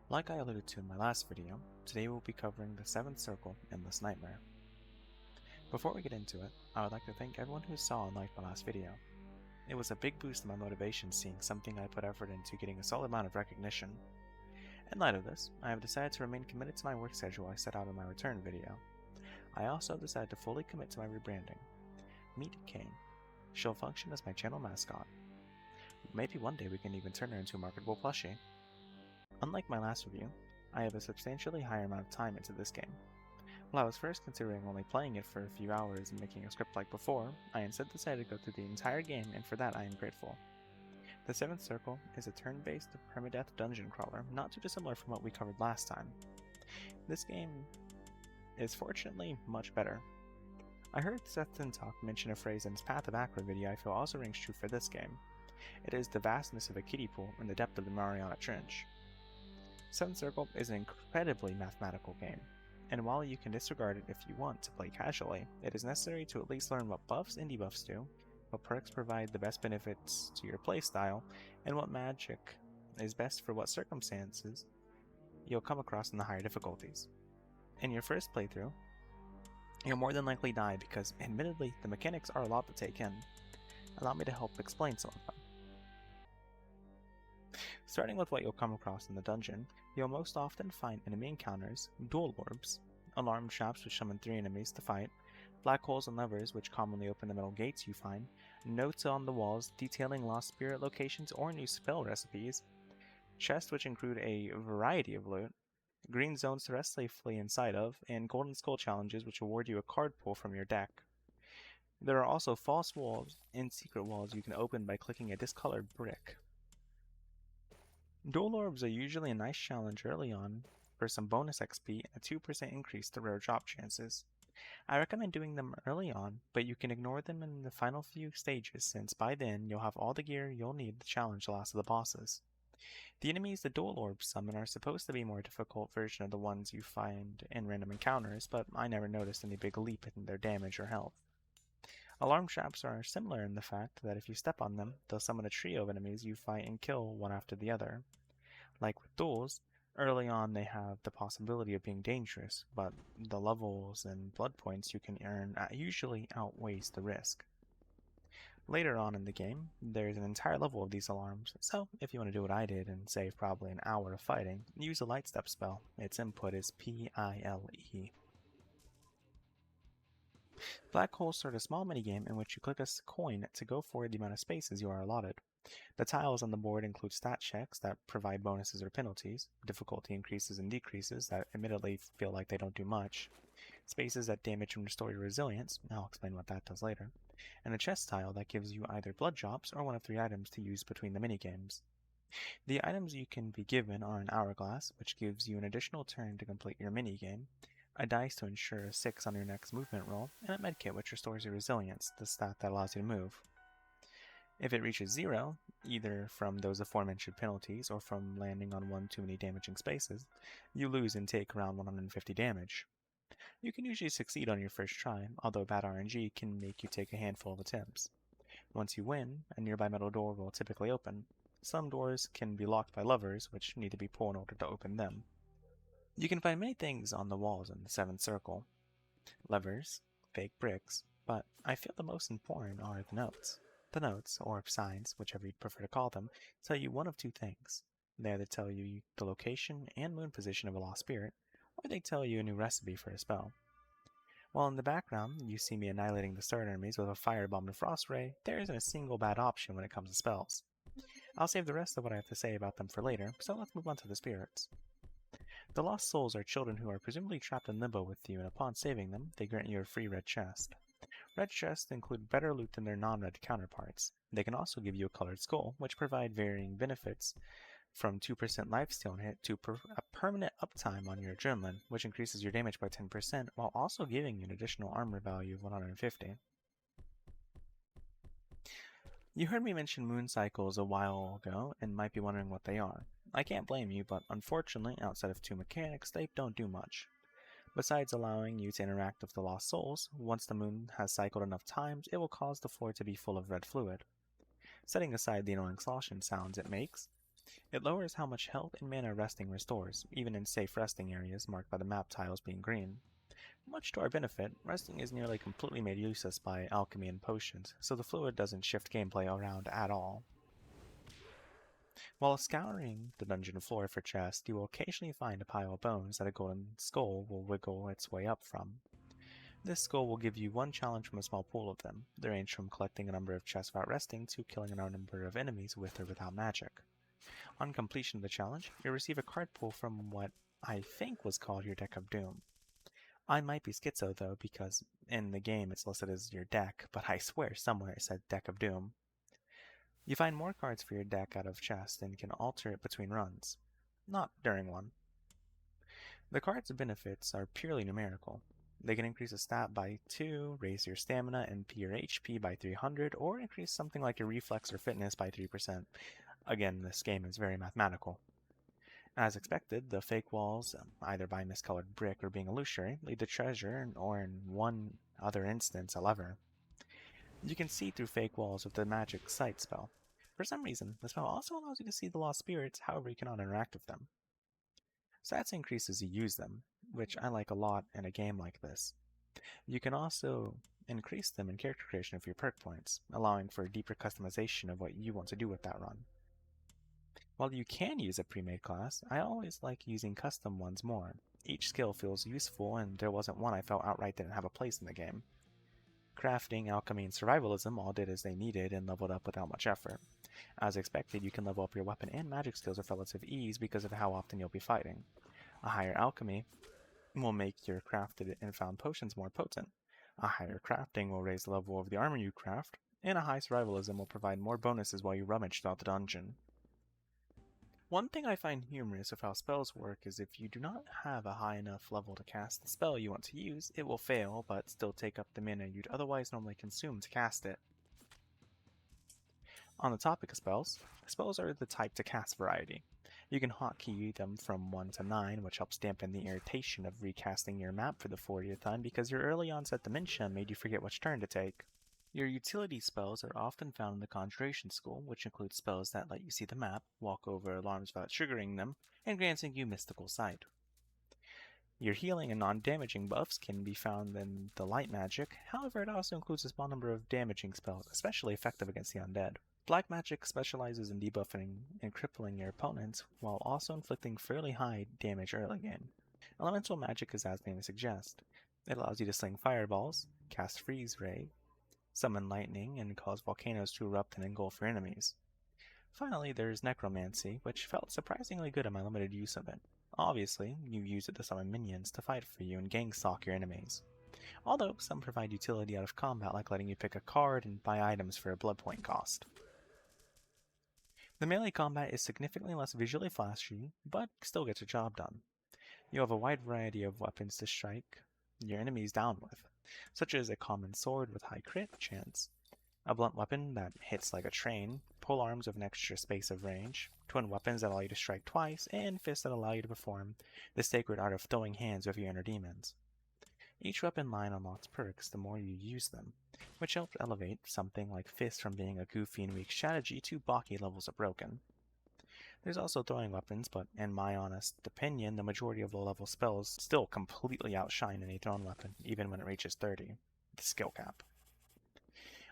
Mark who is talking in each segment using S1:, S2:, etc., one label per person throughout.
S1: Like I alluded to in my last video, today we'll be covering the 7th Circle Endless Nightmare. Before we get into it, I would like to thank everyone who saw and liked my last video. It was a big boost in my motivation seeing something I put effort into getting a solid amount of recognition. In light of this, I have decided to remain committed to my work schedule I set out in my return video. I also decided to fully commit to my rebranding. Meet Caine. She'll function as my channel mascot. Maybe one day we can even turn her into a marketable plushie. Unlike my last review, I have a substantially higher amount of time into this game. While I was first considering only playing it for a few hours and making a script like before, I instead decided to go through the entire game, and for that I am grateful. The 7th Circle is a turn-based permadeath dungeon crawler, not too dissimilar from what we covered last time. This game is fortunately much better. I heard Seth Talk mention a phrase in his Path of Aqua video I feel also rings true for this game. It is the vastness of a kiddie pool and the depth of the Mariana Trench. 7th Circle is an incredibly mathematical game, and while you can disregard it if you want to play casually, it is necessary to at least learn what buffs and debuffs do, what perks provide the best benefits to your playstyle, and what magic is best for what circumstances you'll come across in the higher difficulties. In your first playthrough, you'll more than likely die because, admittedly, the mechanics are a lot to take in. Allow me to help explain some of them. Starting with what you'll come across in the dungeon, you'll most often find enemy encounters, dual orbs, alarm traps which summon 3 enemies to fight, black holes and levers which commonly open the metal gates you find, notes on the walls detailing lost spirit locations or new spell recipes, chests which include a variety of loot, green zones to rest safely inside of, and golden skull challenges which award you a card pull from your deck. There are also false walls and secret walls you can open by clicking a discolored brick. Dual orbs are usually a nice challenge early on for some bonus XP and a 2% increase to rare drop chances. I recommend doing them early on, but you can ignore them in the final few stages since by then you'll have all the gear you'll need to challenge the last of the bosses. The enemies the dual orbs summon are supposed to be a more difficult version of the ones you find in random encounters, but I never noticed any big leap in their damage or health. Alarm traps are similar in the fact that if you step on them, they'll summon a trio of enemies you fight and kill one after the other. Like with duels, early on they have the possibility of being dangerous, but the levels and blood points you can earn usually outweighs the risk. Later on in the game, there's an entire level of these alarms, so if you want to do what I did and save probably an hour of fighting, use a light step spell. Its input is Pile. Black holes start a small minigame in which you click a coin to go for the amount of spaces you are allotted. The tiles on the board include stat checks that provide bonuses or penalties, difficulty increases and decreases that admittedly feel like they don't do much, spaces that damage and restore your resilience, I'll explain what that does later, and a chest tile that gives you either blood drops or one of 3 items to use between the minigames. The items you can be given are an hourglass, which gives you an additional turn to complete your minigame, a dice to ensure a 6 on your next movement roll, and a medkit which restores your resilience, the stat that allows you to move. If it reaches 0, either from those aforementioned penalties or from landing on one too many damaging spaces, you lose and take around 150 damage. You can usually succeed on your first try, although bad RNG can make you take a handful of attempts. Once you win, a nearby metal door will typically open. Some doors can be locked by levers, which need to be pulled in order to open them. You can find many things on the walls in the 7th Circle. Levers, fake bricks, but I feel the most important are the notes. The notes, or signs, whichever you'd prefer to call them, tell you one of 2 things. They either tell you the location and moon position of a lost spirit, or they tell you a new recipe for a spell. While in the background you see me annihilating the start enemies with a firebomb and frost ray, there isn't a single bad option when it comes to spells. I'll save the rest of what I have to say about them for later, so let's move on to the spirits. The lost souls are children who are presumably trapped in limbo with you, and upon saving them, they grant you a free red chest. Red chests include better loot than their non-red counterparts. They can also give you a colored skull, which provide varying benefits, from 2% lifesteal hit to a permanent uptime on your adrenaline, which increases your damage by 10%, while also giving you an additional armor value of 150. You heard me mention moon cycles a while ago and might be wondering what they are. I can't blame you, but unfortunately, outside of 2 mechanics, they don't do much. Besides allowing you to interact with the lost souls, once the moon has cycled enough times, it will cause the floor to be full of red fluid. Setting aside the annoying sloshing sounds it makes, It lowers how much health and mana resting restores, even in safe resting areas marked by the map tiles being green. Much to our benefit, resting is nearly completely made useless by alchemy and potions, so the fluid doesn't shift gameplay around at all. While scouring the dungeon floor for chests, you will occasionally find a pile of bones that a golden skull will wiggle its way up from. This skull will give you one challenge from a small pool of them. They range from collecting a number of chests without resting to killing a number of enemies with or without magic. On completion of the challenge, you'll receive a card pool from what I think was called your Deck of Doom. I might be schizo though, because in the game it's listed as your deck, but I swear somewhere it said Deck of Doom. You find more cards for your deck out of chests and can alter it between runs. Not during one. The cards' benefits are purely numerical. They can increase a stat by 2, raise your stamina and your HP by 300, or increase something like your reflex or fitness by 3%. Again, this game is very mathematical. As expected, the fake walls, either by miscolored brick or being illusory, lead to treasure, or in one other instance, a lever. You can see through fake walls with the magic sight spell. For some reason, the spell also allows you to see the lost spirits, however you cannot interact with them. Stats increase as you use them, which I like a lot in a game like this. You can also increase them in character creation of your perk points, allowing for deeper customization of what you want to do with that run. While you can use a pre-made class, I always like using custom ones more. Each skill feels useful, and there wasn't one I felt outright didn't have a place in the game. Crafting, alchemy, and survivalism all did as they needed and leveled up without much effort. As expected, you can level up your weapon and magic skills with relative ease because of how often you'll be fighting. A higher alchemy will make your crafted and found potions more potent. A higher crafting will raise the level of the armor you craft, and a high survivalism will provide more bonuses while you rummage throughout the dungeon. One thing I find humorous of how spells work is if you do not have a high enough level to cast the spell you want to use, it will fail, but still take up the mana you'd otherwise normally consume to cast it. On the topic of spells, spells are the type to cast variety. You can hotkey them from 1 to 9, which helps dampen the irritation of recasting your map for the 40th time because your early onset dementia made you forget which turn to take. Your utility spells are often found in the Conjuration School, which includes spells that let you see the map, walk over alarms without triggering them, and granting you mystical sight. Your healing and non-damaging buffs can be found in the light magic, however it also includes a small number of damaging spells, especially effective against the undead. Black magic specializes in debuffing and crippling your opponents, while also inflicting fairly high damage early game. Elemental magic is as the name suggests. It allows you to sling fireballs, cast freeze ray, summon lightning, and cause volcanoes to erupt and engulf your enemies. Finally, there's necromancy, which felt surprisingly good in my limited use of it. Obviously, you use it to summon minions to fight for you and gang stalk your enemies. Although some provide utility out of combat, like letting you pick a card and buy items for a blood point cost. The melee combat is significantly less visually flashy, but still gets the job done. You have a wide variety of weapons to strike your enemies down with, such as a common sword with high crit chance, a blunt weapon that hits like a train, pole arms with an extra space of range, twin weapons that allow you to strike twice, and fists that allow you to perform the sacred art of throwing hands with your inner demons. Each weapon line unlocks perks the more you use them, which helps elevate something like fists from being a goofy and weak strategy to balky levels of broken. There's also throwing weapons, but in my honest opinion, the majority of low-level spells still completely outshine any thrown weapon, even when it reaches 30, the skill cap.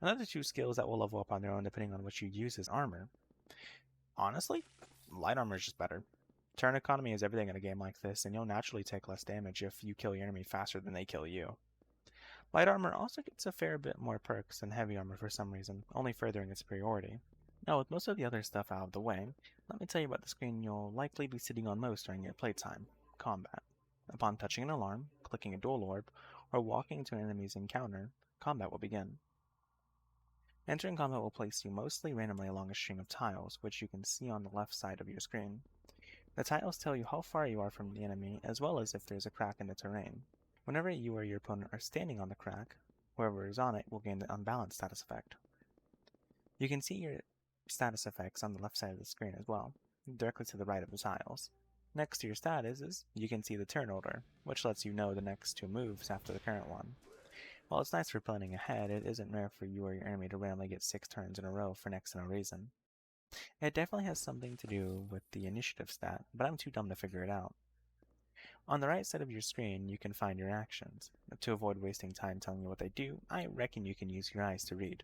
S1: Another two skills that will level up on their own depending on what you use is armor. Honestly, light armor is just better. Turn economy is everything in a game like this, and you'll naturally take less damage if you kill your enemy faster than they kill you. Light armor also gets a fair bit more perks than heavy armor for some reason, only furthering its superiority. Now, with most of the other stuff out of the way, let me tell you about the screen you'll likely be sitting on most during your playtime: combat. Upon touching an alarm, clicking a dual orb, or walking into an enemy's encounter, combat will begin. Entering combat will place you mostly randomly along a string of tiles, which you can see on the left side of your screen. The tiles tell you how far you are from the enemy, as well as if there's a crack in the terrain. Whenever you or your opponent are standing on the crack, whoever is on it will gain the unbalanced status effect. You can see your status effects on the left side of the screen as well, directly to the right of the tiles. Next to your statuses, you can see the turn order, which lets you know the next two moves after the current one. While it's nice for planning ahead, it isn't rare for you or your enemy to randomly get 6 turns in a row for next to no reason. It definitely has something to do with the initiative stat, but I'm too dumb to figure it out. On the right side of your screen, you can find your actions. To avoid wasting time telling you what they do, I reckon you can use your eyes to read.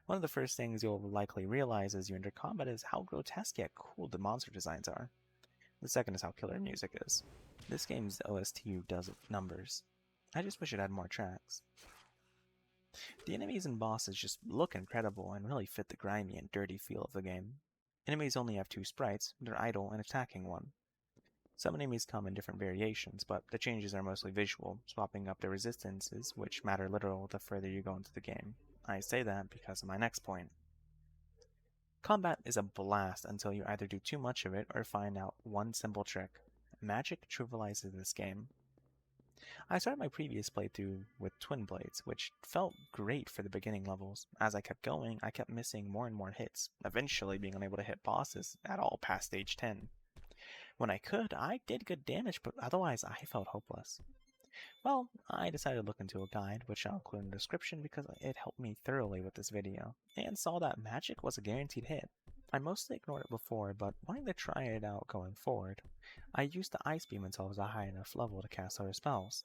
S1: One of the first things you'll likely realize as you enter combat is how grotesque yet cool the monster designs are. The second is how killer music is. This game's OST does it numbers. I just wish it had more tracks. The enemies and bosses just look incredible and really fit the grimy and dirty feel of the game. Enemies only have two sprites, their idle and attacking one. Some enemies come in different variations, but the changes are mostly visual, swapping up their resistances, which matter little the further you go into the game. I say that because of my next point. Combat is a blast until you either do too much of it or find out one simple trick. Magic trivializes this game. I started my previous playthrough with Twin Blades, which felt great for the beginning levels. As I kept going, I kept missing more and more hits, eventually being unable to hit bosses at all past stage 10. When I could, I did good damage, but otherwise I felt hopeless. Well, I decided to look into a guide, which I'll include in the description because it helped me thoroughly with this video, and saw that magic was a guaranteed hit. I mostly ignored it before, but wanting to try it out going forward, I used the Ice Beam until I was a high enough level to cast other spells.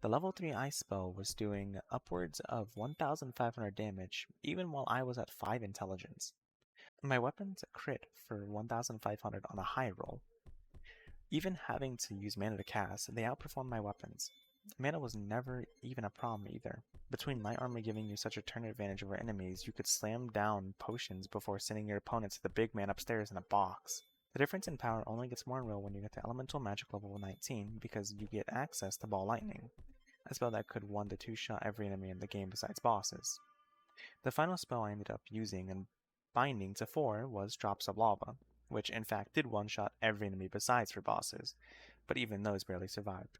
S1: The level 3 ice spell was doing upwards of 1,500 damage, even while I was at 5 intelligence. My weapons crit for 1,500 on a high roll. Even having to use mana to cast, they outperformed my weapons. Mana was never even a problem either. Between light armor giving you such a turn advantage over enemies, you could slam down potions before sending your opponent to the big man upstairs in a box. The difference in power only gets more real when you get to Elemental Magic level 19 because you get access to Ball Lightning, a spell that could 1 to 2 shot every enemy in the game besides bosses. The final spell I ended up using and binding to 4 was Drops of Lava, which in fact did 1-shot every enemy besides for bosses, but even those barely survived.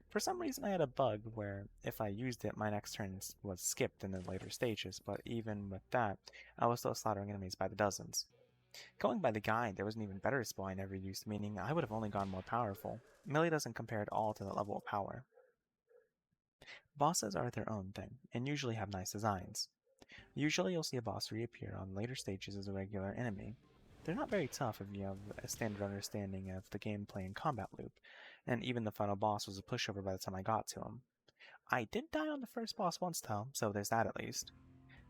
S1: For some reason I had a bug where if I used it my next turn was skipped in the later stages, but even with that, I was still slaughtering enemies by the dozens. Going by the guide, there was an even better spell I never used, meaning I would have only gone more powerful. Melee doesn't compare at all to that level of power. Bosses are their own thing, and usually have nice designs. Usually you'll see a boss reappear on later stages as a regular enemy. They're not very tough if you have a standard understanding of the gameplay and combat loop, and even the final boss was a pushover by the time I got to him. I did die on the first boss once though, so there's that at least.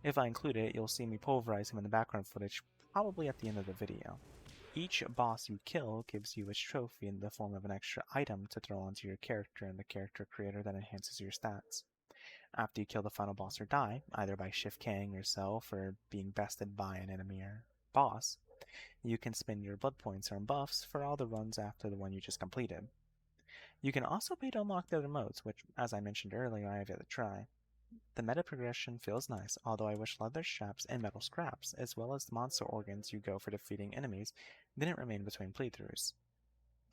S1: If I include it, you'll see me pulverize him in the background footage, probably at the end of the video. Each boss you kill gives you a trophy in the form of an extra item to throw onto your character and the character creator that enhances your stats. After you kill the final boss or die, either by shift K'ing yourself or being bested by an enemy or boss, you can spend your blood points or buffs for all the runs after the one you just completed. You can also pay to unlock the other modes, which, as I mentioned earlier, I have yet to try. The meta progression feels nice, although I wish leather straps and metal scraps, as well as the monster organs you go for defeating enemies, didn't remain between playthroughs.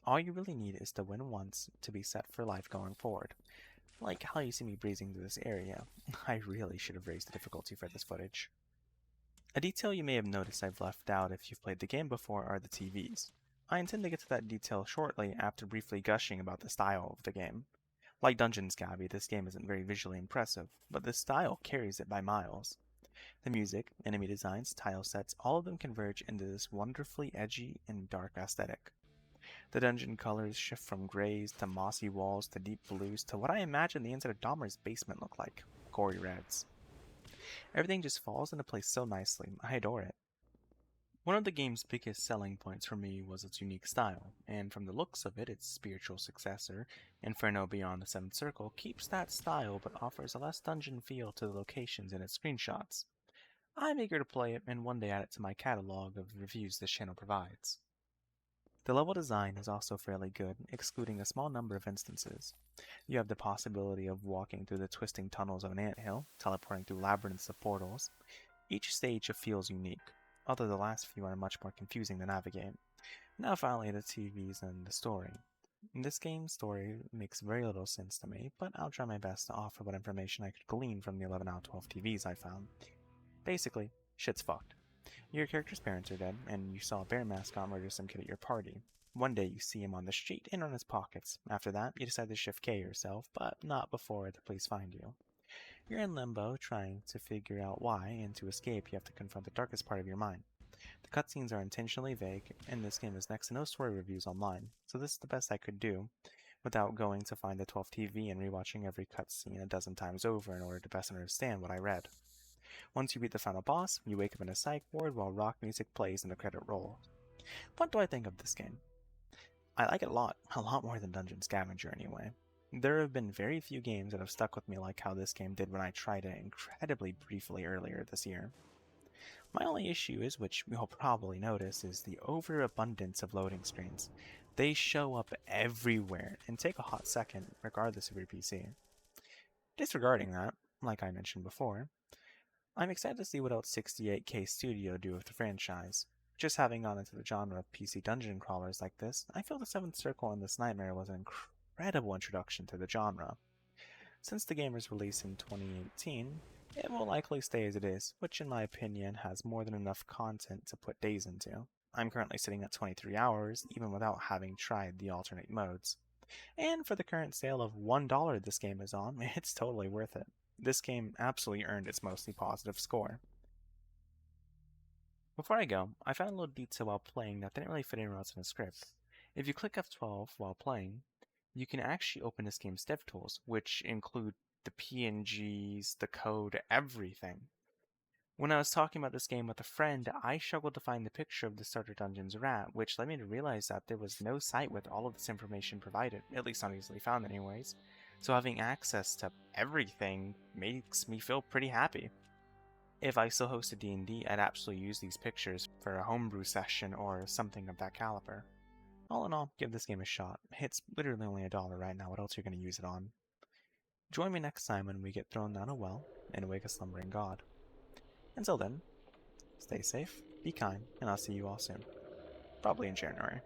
S1: All you really need is to win once to be set for life going forward. Like how you see me breezing through this area. I really should have raised the difficulty for this footage. A detail you may have noticed I've left out if you've played the game before are the TVs. I intend to get to that detail shortly after briefly gushing about the style of the game. Like Dungeon Scabi, this game isn't very visually impressive, but the style carries it by miles. The music, enemy designs, tile sets, all of them converge into this wonderfully edgy and dark aesthetic. The dungeon colors shift from grays to mossy walls to deep blues to what I imagine the inside of Dahmer's basement looked like, gory reds. Everything just falls into place so nicely, I adore it. One of the game's biggest selling points for me was its unique style, and from the looks of it, its spiritual successor, Inferno Beyond the Seventh Circle, keeps that style but offers a less dungeon feel to the locations in its screenshots. I'm eager to play it and one day add it to my catalog of reviews this channel provides. The level design is also fairly good, excluding a small number of instances. You have the possibility of walking through the twisting tunnels of an anthill, teleporting through labyrinths of portals. Each stage feels unique, although the last few are much more confusing to navigate. Now finally the TVs and the story. This game's story makes very little sense to me, but I'll try my best to offer what information I could glean from the 11 out of 12 TVs I found. Basically, shit's fucked. Your character's parents are dead, and you saw a bear mascot murder some kid at your party. One day you see him on the street and on his pockets. After that, you decide to shift K yourself, but not before the police find you. You're in limbo, trying to figure out why, and to escape you have to confront the darkest part of your mind. The cutscenes are intentionally vague, and this game has next to no story reviews online, so this is the best I could do without going to find the 12 TV and rewatching every cutscene a dozen times over in order to best understand what I read. Once you beat the final boss, you wake up in a psych ward while rock music plays and the credit rolls. What do I think of this game? I like it a lot more than Dungeon Scavenger anyway. There have been very few games that have stuck with me like how this game did when I tried it incredibly briefly earlier this year. My only issue is, which you'll probably notice, is the overabundance of loading screens. They show up everywhere and take a hot second regardless of your PC. Disregarding that, like I mentioned before, I'm excited to see what else 68K Studio do with the franchise. Just having gone into the genre of PC dungeon crawlers like this, I feel the Seventh Circle and This Nightmare was an incredible introduction to the genre. Since the game was released in 2018, it will likely stay as it is, which in my opinion has more than enough content to put days into. I'm currently sitting at 23 hours, even without having tried the alternate modes. And for the current sale of $1 this game is on, it's totally worth it. This game absolutely earned its mostly positive score. Before I go, I found a little detail while playing that didn't really fit anywhere else in the script. If you click F12 while playing, you can actually open this game's dev tools, which include the PNGs, the code, everything. When I was talking about this game with a friend, I struggled to find the picture of the Starter Dungeon's rat, which led me to realize that there was no site with all of this information provided, at least not easily found anyways. So having access to everything makes me feel pretty happy. If I still hosted D&D, I'd absolutely use these pictures for a homebrew session or something of that caliber. All in all, give this game a shot. It's literally only $1 right now, what else are you going to use it on? Join me next time when we get thrown down a well and wake a slumbering god. Until then, stay safe, be kind, and I'll see you all soon. Probably in January.